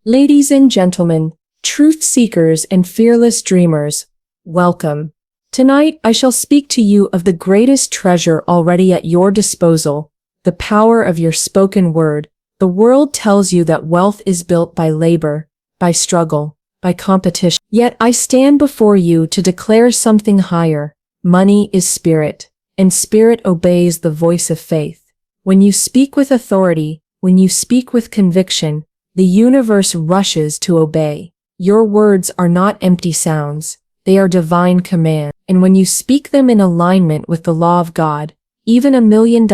Ladies and gentlemen, truth seekers and fearless dreamers, welcome. Tonight I shall speak to you of the greatest treasure already at your disposal, the power of your spoken word. The world tells you that wealth is built by labor, by struggle, by competition. Yet I stand before you to declare something higher. Money is spirit, and spirit obeys the voice of faith. When you speak with authority, when you speak with conviction, the universe rushes to obey. Your words are not empty sounds, they are divine command. And when you speak them in alignment with the law of God, even $1 million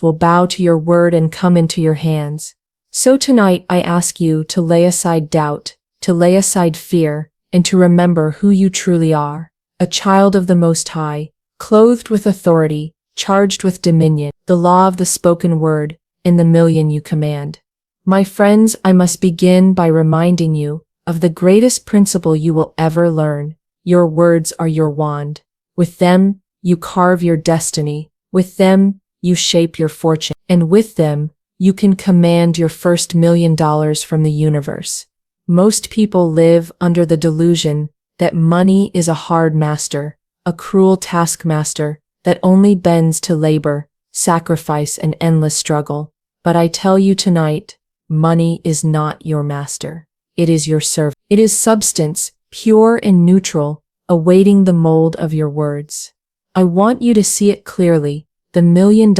will bow to your word and come into your hands. So tonight I ask you to lay aside doubt, to lay aside fear, and to remember who you truly are. A child of the Most High, clothed with authority, charged with dominion, the law of the spoken word, in the million you command. My friends, I must begin by reminding you of the greatest principle you will ever learn. Your words are your wand. With them, you carve your destiny. With them, you shape your fortune. And with them, you can command your first $1 million from the universe. Most people live under the delusion that money is a hard master, a cruel taskmaster that only bends to labor, sacrifice, and endless struggle. But I tell you tonight, money is not your master. It is your servant. It is substance, pure and neutral, awaiting the mold of your words. I want you to see it clearly. The $1 million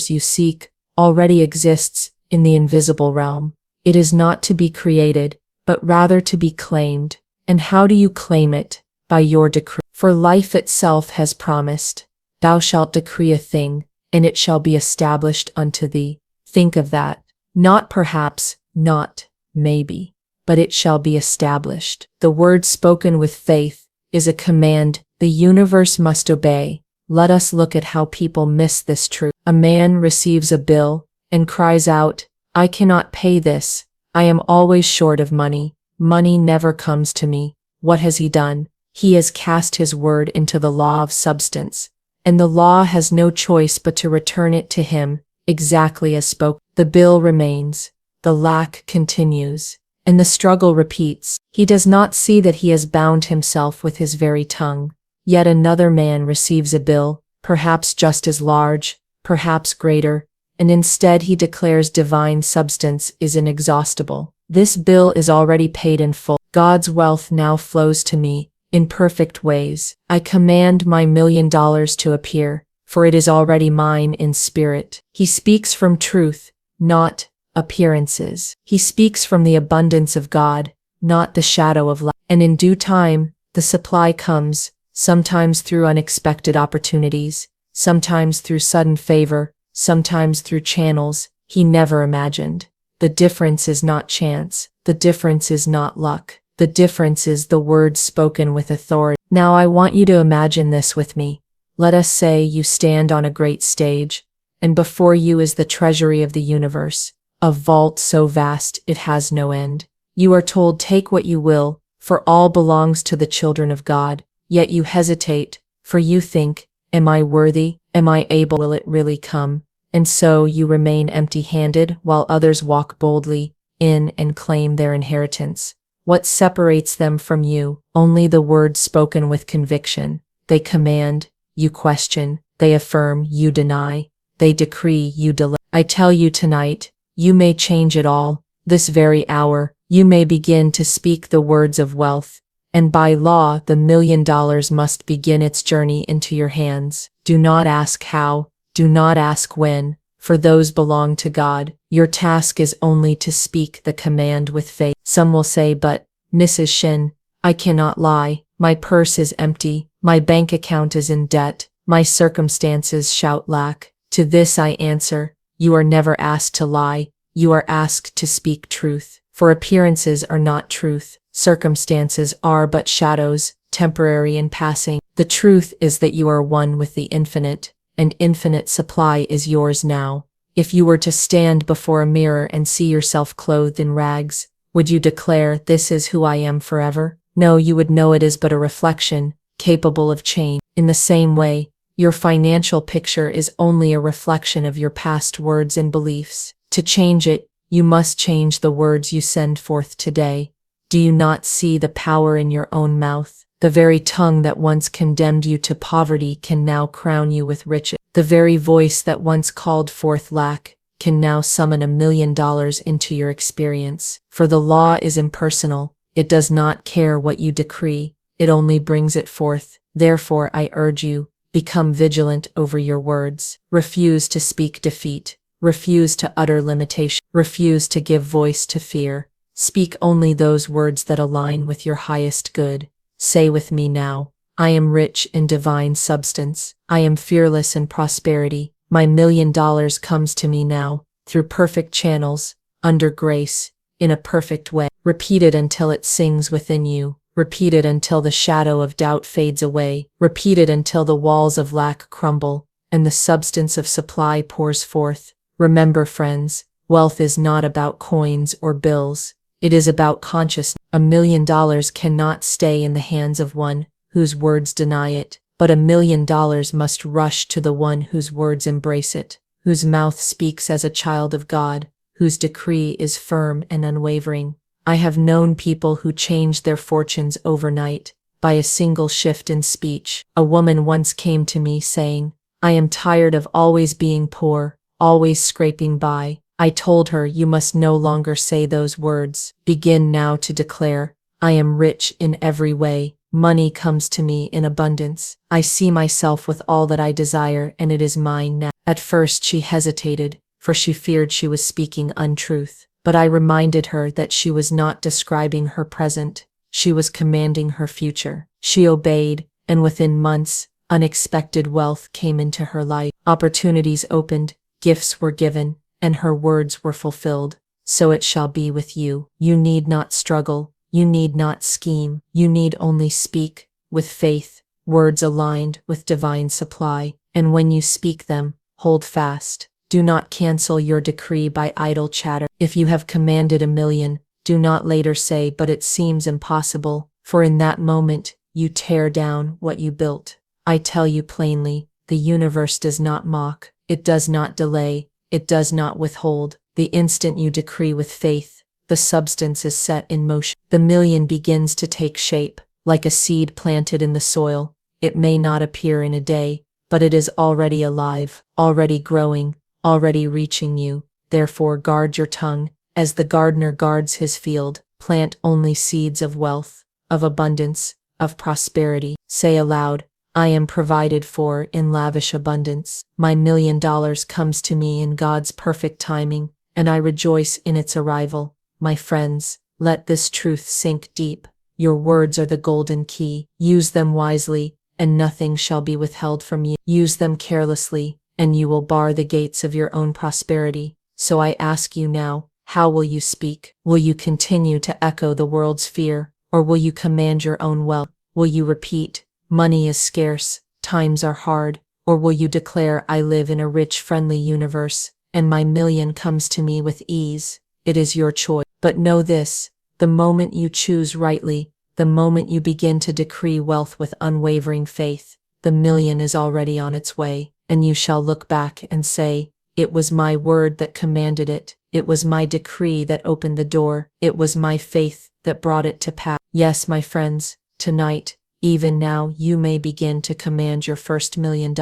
you seek already exists in the invisible realm. It is not to be created, but rather to be claimed. And how do you claim it? By your decree. For life itself has promised, thou shalt decree a thing, and it shall be established unto thee. Think of that. Not perhaps, not maybe, but it shall be established. The word spoken with faith is a command the universe must obey. Let us look at how people miss this truth. A man receives a bill and cries out, "I cannot pay this. I am always short of money. Money never comes to me." What has he done? He has cast his word into the law of substance, and the law has no choice but to return it to him, exactly as spoken. The bill remains, the lack continues, and the struggle repeats. He does not see that he has bound himself with his very tongue. Yet another man receives a bill, perhaps just as large, perhaps greater, and instead he declares divine substance is inexhaustible. This bill is already paid in full. God's wealth now flows to me, in perfect ways. I command my $1 million to appear, for it is already mine in spirit. He speaks from truth, not appearances. He speaks from the abundance of God, not the shadow of lack. And in due time, the supply comes, sometimes through unexpected opportunities, sometimes through sudden favor, sometimes through channels he never imagined. The difference is not chance. The difference is not luck. The difference is the words spoken with authority. Now I want you to imagine this with me. Let us say you stand on a great stage, and before you is the treasury of the universe, a vault so vast it has no end. You are told, take what you will, for all belongs to the children of God. Yet you hesitate, for you think, am I worthy? Am I able? Will it really come? And so you remain empty-handed while others walk boldly in and claim their inheritance. What separates them from you? Only the words spoken with conviction. They command, you question. They affirm, you deny. They decree, you delay. I tell you tonight, you may change it all. This very hour, you may begin to speak the words of wealth. And by law, the $1 million must begin its journey into your hands. Do not ask how, do not ask when, for those belong to God. Your task is only to speak the command with faith. Some will say, but, Mrs. Shinn, I cannot lie. My purse is empty. My bank account is in debt. My circumstances shout lack. To this I answer, you are never asked to lie. You are asked to speak truth. For appearances are not truth. Circumstances are but shadows, temporary and passing. The truth is that you are one with the infinite, and infinite supply is yours now. If you were to stand before a mirror and see yourself clothed in rags, would you declare, this is who I am forever? No, you would know it is but a reflection, capable of change. In the same way, your financial picture is only a reflection of your past words and beliefs. To change it, You must change the words you send forth today. Do you not see the power in your own mouth? The very tongue that once condemned you to poverty can now crown you with riches. The very voice that once called forth lack can now summon $1 million into your experience. For the law is impersonal. It does not care what you decree. It only brings it forth. Therefore, I urge you, become vigilant over your words. Refuse to speak defeat. Refuse to utter limitation. Refuse to give voice to fear. Speak only those words that align with your highest good. Say with me now, I am rich in divine substance. I am fearless in prosperity. My $1 million comes to me now, through perfect channels, under grace, in a perfect way. Repeat it until it sings within you. Repeat it until the shadow of doubt fades away. Repeat it until the walls of lack crumble, and the substance of supply pours forth. Remember, friends, wealth is not about coins or bills. It is about consciousness. $1 million cannot stay in the hands of one whose words deny it, but $1 million must rush to the one whose words embrace it, whose mouth speaks as a child of God, whose decree is firm and unwavering. I have known people who changed their fortunes overnight by a single shift in speech. A woman once came to me saying, I am tired of always being poor, always scraping by. I told her, you must no longer say those words. Begin now to declare, I am rich in every way. Money comes to me in abundance. I see myself with all that I desire, and it is mine now. At first she hesitated, for she feared she was speaking untruth. But I reminded her that she was not describing her present. She was commanding her future. She obeyed, and within months, unexpected wealth came into her life. Opportunities opened, gifts were given, and her words were fulfilled. So it shall be with you. You need not struggle. You need not scheme. You need only speak, with faith, words aligned with divine supply. And when you speak them, hold fast. Do not cancel your decree by idle chatter. If you have commanded $1 million, do not later say, but it seems impossible, for in that moment, you tear down what you built. I tell you plainly, the universe does not mock. It does not delay. It does not withhold. The instant you decree with faith, the substance is set in motion. The million begins to take shape, like a seed planted in the soil. It may not appear in a day, but it is already alive, already growing, already reaching you. Therefore guard your tongue, as the gardener guards his field. Plant only seeds of wealth, of abundance, of prosperity. Say aloud, I am provided for in lavish abundance. My $1 million comes to me in God's perfect timing, and I rejoice in its arrival. My friends, let this truth sink deep. Your words are the golden key. Use them wisely, and nothing shall be withheld from you. Use them carelessly, and you will bar the gates of your own prosperity. So I ask you now, how will you speak? Will you continue to echo the world's fear, or will you command your own wealth? Will you repeat, money is scarce, times are hard, or will you declare, I live in a rich, friendly universe, and my $1 million comes to me with ease? It is your choice. But know this, the moment you choose rightly, the moment you begin to decree wealth with unwavering faith, the $1 million is already on its way. And you shall look back and say, it was my word that commanded it. It was my decree that opened the door. It was my faith that brought it to pass. Yes, my friends, tonight, even now, you may begin to command your first $1 million.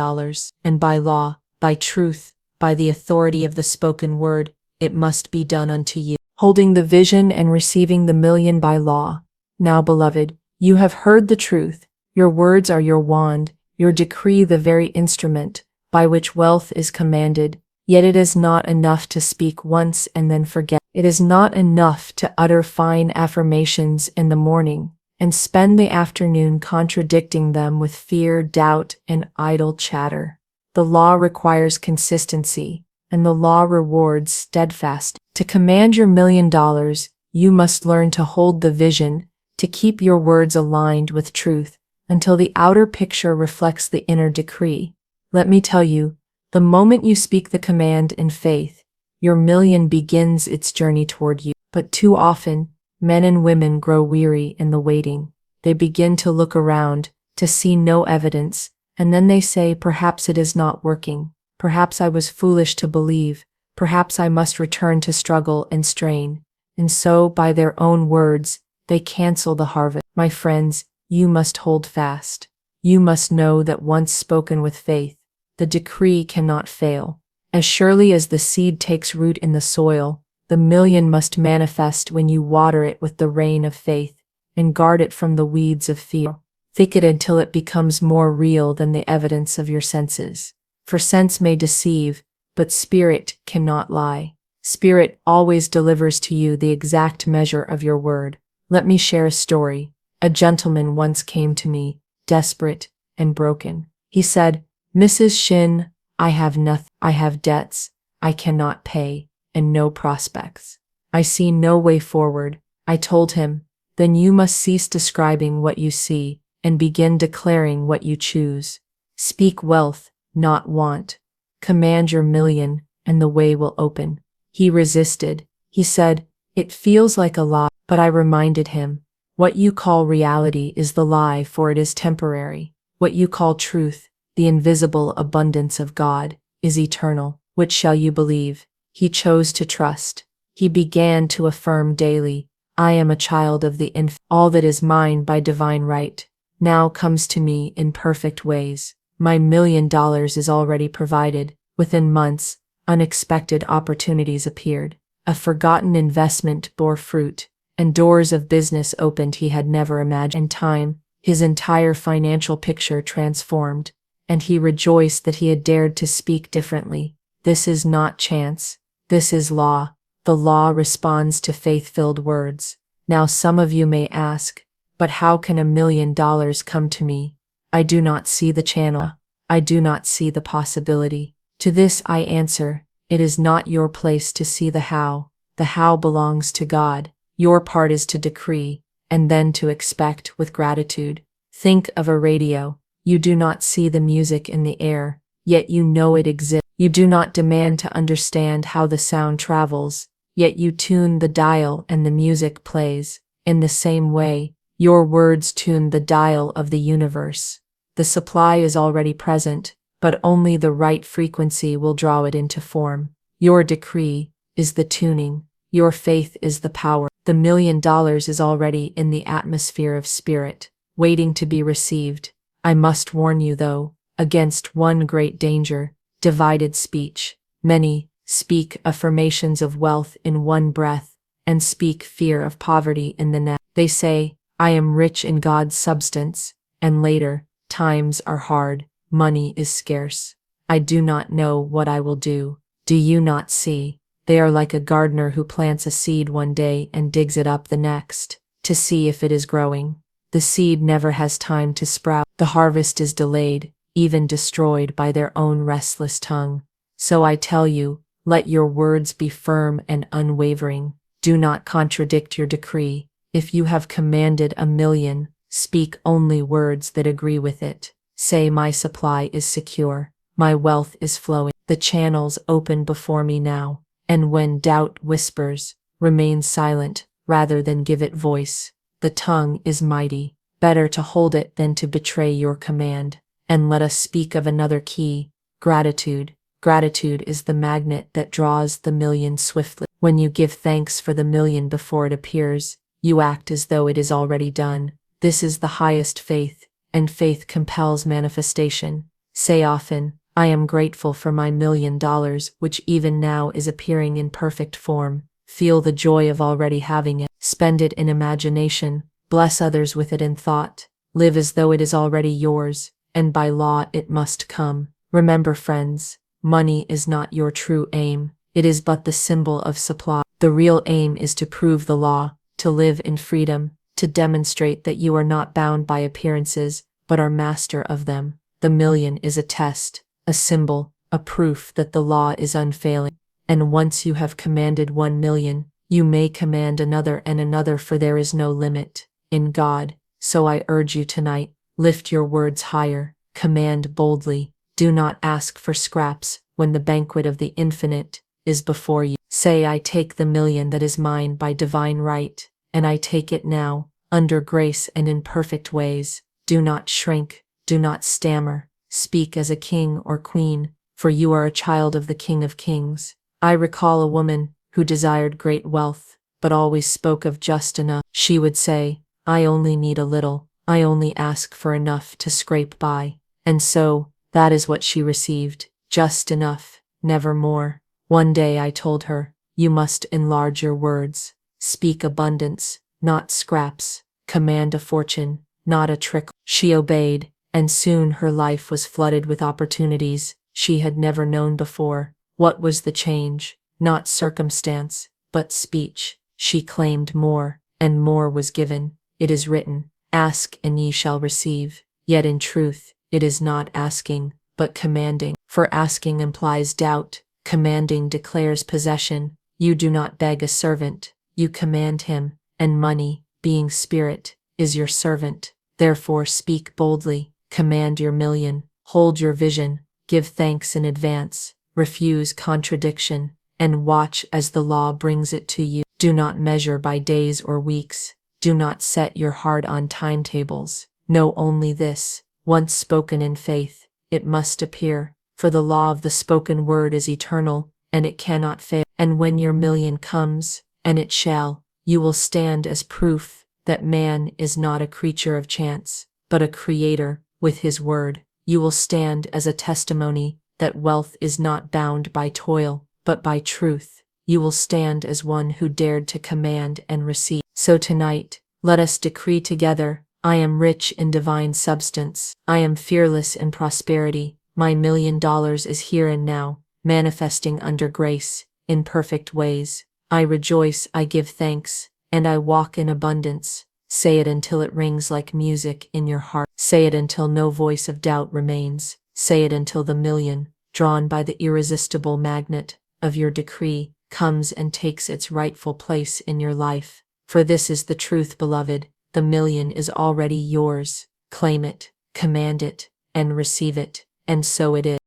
And by law, by truth, by the authority of the spoken word, it must be done unto you. Holding the vision and receiving the $1 million by law. Now, beloved, you have heard the truth. Your words are your wand, your decree the very instrument by which wealth is commanded. Yet it is not enough to speak once and then forget. It is not enough to utter fine affirmations in the morning and spend the afternoon contradicting them with fear, doubt, and idle chatter. The law requires consistency, and the law rewards steadfast. To command your $1 million, you must learn to hold the vision, to keep your words aligned with truth, until the outer picture reflects the inner decree. Let me tell you, the moment you speak the command in faith, your $1 million begins its journey toward you. But too often, men and women grow weary in the waiting. They begin to look around, to see no evidence, and then they say, perhaps it is not working. Perhaps I was foolish to believe. Perhaps I must return to struggle and strain. And so, by their own words, they cancel the harvest. My friends, you must hold fast. You must know that once spoken with faith, the decree cannot fail. As surely as the seed takes root in the soil, the million must manifest when you water it with the rain of faith and guard it from the weeds of fear. Thick it until it becomes more real than the evidence of your senses. For sense may deceive, but spirit cannot lie. Spirit always delivers to you the exact measure of your word. Let me share a story. A gentleman once came to me, desperate and broken. He said, "Mrs. Shinn, I have nothing. I have debts I cannot pay, and no prospects. I see no way forward." I told him, "Then you must cease describing what you see and begin declaring what you choose. Speak wealth, not want. Command your million, and the way will open." He resisted. He said, "It feels like a lie." But I reminded him, "What you call reality is the lie, for it is temporary. What you call truth, the invisible abundance of God, is eternal. Which shall you believe?" He chose to trust. He began to affirm daily, "I am a child of the infinite. All that is mine by divine right now comes to me in perfect ways. My $1,000,000 is already provided." Within months, unexpected opportunities appeared. A forgotten investment bore fruit, and doors of business opened he had never imagined. In time, his entire financial picture transformed, and he rejoiced that he had dared to speak differently. This is not chance. This is law. The law responds to faith-filled words. Now some of you may ask, "But how can $1,000,000 come to me? I do not see the channel. I do not see the possibility." To this I answer, it is not your place to see the how. The how belongs to God. Your part is to decree, and then to expect with gratitude. Think of a radio. You do not see the music in the air, yet you know it exists. You do not demand to understand how the sound travels, yet you tune the dial and the music plays. In the same way, your words tune the dial of the universe. The supply is already present, but only the right frequency will draw it into form. Your decree is the tuning. Your faith is the power. The $1,000,000 is already in the atmosphere of spirit, waiting to be received. I must warn you, though, against one great danger: divided speech. Many speak affirmations of wealth in one breath and speak fear of poverty in the next. They say, "I am rich in God's substance," and later, "Times are hard, money is scarce. I do not know what I will do." Do you not see? They are like a gardener who plants a seed one day and digs it up the next, to see if it is growing. The seed never has time to sprout. The harvest is delayed, even destroyed by their own restless tongue. So I tell you, let your words be firm and unwavering. Do not contradict your decree. If you have commanded $1,000,000, speak only words that agree with it. Say, "My supply is secure. My wealth is flowing. The channels open before me now." And when doubt whispers, remain silent rather than give it voice. The tongue is mighty. Better to hold it than to betray your command. And let us speak of another key: gratitude. Gratitude is the magnet that draws the million swiftly. When you give thanks for the million before it appears, you act as though it is already done. This is the highest faith, and faith compels manifestation. Say often, "I am grateful for my $1,000,000, which even now is appearing in perfect form." Feel the joy of already having it. Spend it in imagination. Bless others with it in thought. Live as though it is already yours, and by law it must come. Remember, friends, money is not your true aim. It is but the symbol of supply. The real aim is to prove the law, to live in freedom, to demonstrate that you are not bound by appearances, but are master of them. The million is a test, a symbol, a proof that the law is unfailing. And once you have commanded 1,000,000, you may command another and another, for there is no limit in God. So I urge you tonight, lift your words higher, command boldly. Do not ask for scraps when the banquet of the infinite is before you. Say, "I take the million that is mine by divine right, and I take it now, under grace and in perfect ways." Do not shrink, do not stammer. Speak as a king or queen, for you are a child of the King of Kings. I recall a woman who desired great wealth, but always spoke of just enough. She would say, I only need a little, I only ask for enough to scrape by. And so, that is what she received, just enough, never more. One day I told her, you must enlarge your words, speak abundance, not scraps, command a fortune, not a trickle. She obeyed, and soon her life was flooded with opportunities she had never known before. What was the change? Not circumstance, but speech. She claimed more, and more was given. It is written, ask and ye shall receive. Yet in truth, it is not asking, but commanding. For asking implies doubt, commanding declares possession. You do not beg a servant, you command him, and money, being spirit, is your servant. Therefore speak boldly, command your million, hold your vision, give thanks in advance, refuse contradiction, and watch as the law brings it to you. Do not measure by days or weeks. Do not set your heart on timetables. Know only this, once spoken in faith, it must appear, for the law of the spoken word is eternal, and it cannot fail. And when your million comes, and it shall, you will stand as proof that man is not a creature of chance, but a creator with his word. You will stand as a testimony that wealth is not bound by toil, but by truth. You will stand as one who dared to command and receive. So tonight, let us decree together, I am rich in divine substance. I am fearless in prosperity. My $1 million is here and now, manifesting under grace, in perfect ways. I rejoice, I give thanks, and I walk in abundance. Say it until it rings like music in your heart. Say it until no voice of doubt remains. Say it until the million, drawn by the irresistible magnet of your decree, comes and takes its rightful place in your life. For this is the truth, beloved. The million is already yours. Claim it, command it, and receive it, and so it is.